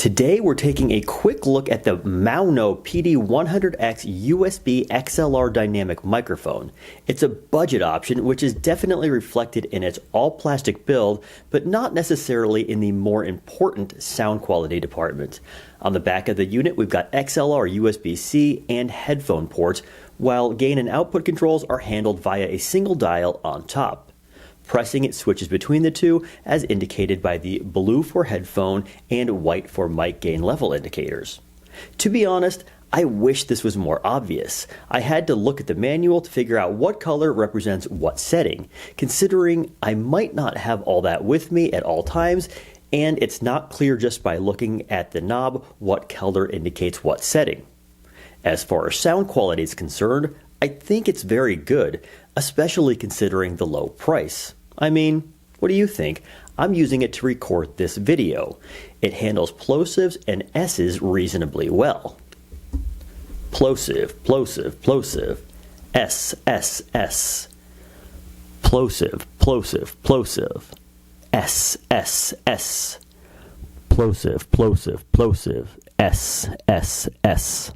Today we're taking a quick look at the Maono PD100X USB XLR dynamic microphone. It's a budget option which is definitely reflected in its all-plastic build, but not necessarily in the more important sound quality department. On the back of the unit we've got XLR USB-C and headphone ports, while gain and output controls are handled via a single dial on top. Pressing it switches between the two as indicated by the blue for headphone and white for mic gain level indicators. To be honest, I wish this was more obvious. I had to look at the manual to figure out what color represents what setting, considering I might not have all that with me at all times, and it's not clear just by looking at the knob what color indicates what setting. As far as sound quality is concerned, I think it's very good, especially considering the low price. I mean, what do you think? I'm using it to record this video. It handles plosives and S's reasonably well. Plosive, plosive, plosive, S, S, S. Plosive, plosive, plosive, S, S, S. Plosive, plosive, plosive, S, S, S.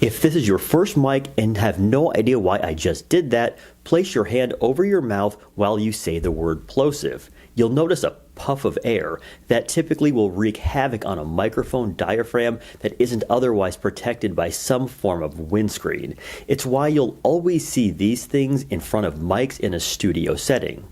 If this is your first mic and have no idea why I just did that, place your hand over your mouth while you say the word plosive. You'll notice a puff of air that typically will wreak havoc on a microphone diaphragm that isn't otherwise protected by some form of windscreen. It's why you'll always see these things in front of mics in a studio setting.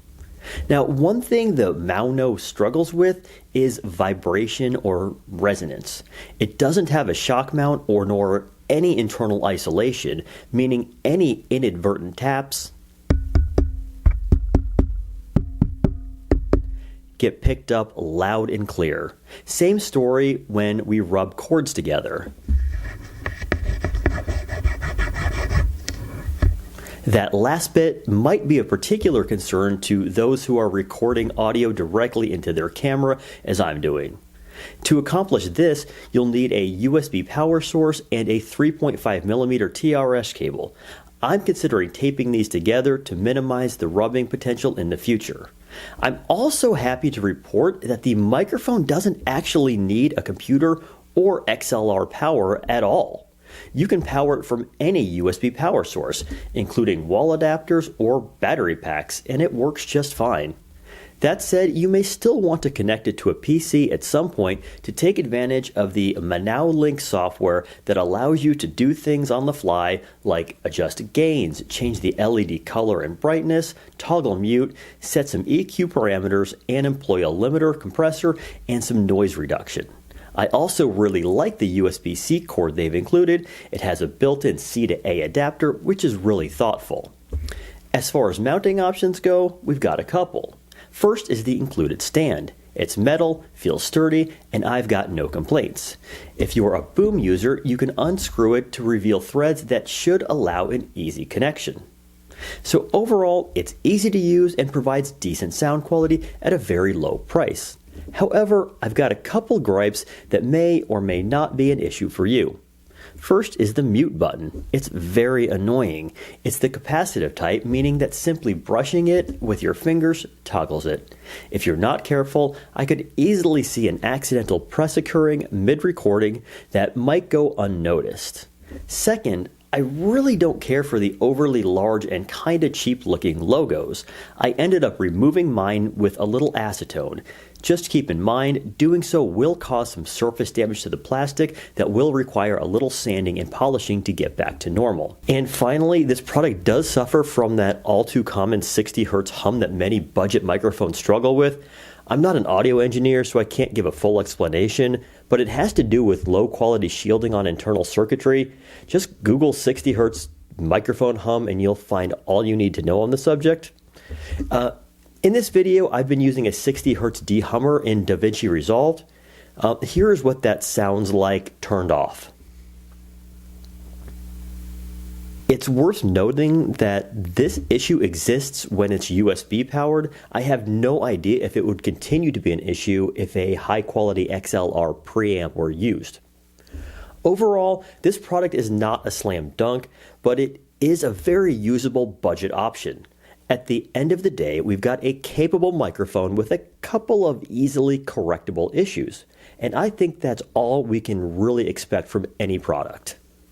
Now, one thing the Maono struggles with is vibration or resonance. It doesn't have a shock mount nor any internal isolation, meaning any inadvertent taps get picked up loud and clear. Same story when we rub chords together. That last bit might be a particular concern to those who are recording audio directly into their camera, as I'm doing. To accomplish this, you'll need a USB power source and a 3.5mm TRS cable. I'm considering taping these together to minimize the rubbing potential in the future. I'm also happy to report that the microphone doesn't actually need a computer or XLR power at all. You can power it from any USB power source, including wall adapters or battery packs, and it works just fine. That said, you may still want to connect it to a PC at some point to take advantage of the Maono Link software that allows you to do things on the fly like adjust gains, change the LED color and brightness, toggle mute, set some EQ parameters, and employ a limiter, compressor, and some noise reduction. I also really like the USB-C cord they've included. It has a built-in C to A adapter, which is really thoughtful. As far as mounting options go, we've got a couple. First is the included stand. It's metal, feels sturdy, and I've got no complaints. If you're a boom user, you can unscrew it to reveal threads that should allow an easy connection. So overall, it's easy to use and provides decent sound quality at a very low price. However, I've got a couple gripes that may or may not be an issue for you. First is the mute button. It's very annoying. It's the capacitive type, meaning that simply brushing it with your fingers toggles it. If you're not careful, I could easily see an accidental press occurring mid-recording that might go unnoticed. Second, I really don't care for the overly large and kinda cheap looking logos. I ended up removing mine with a little acetone. Just keep in mind, doing so will cause some surface damage to the plastic that will require a little sanding and polishing to get back to normal. And finally, this product does suffer from that all too common 60 Hz hum that many budget microphones struggle with. I'm not an audio engineer, so I can't give a full explanation, but it has to do with low quality shielding on internal circuitry. Just Google 60 Hz microphone hum and you'll find all you need to know on the subject. In this video, I've been using a 60 Hz dehummer in DaVinci Resolve. Here is what that sounds like turned off. It's worth noting that this issue exists when it's USB powered. I have no idea if it would continue to be an issue if a high quality XLR preamp were used. Overall, this product is not a slam dunk, but it is a very usable budget option. At the end of the day, we've got a capable microphone with a couple of easily correctable issues. And I think that's all we can really expect from any product.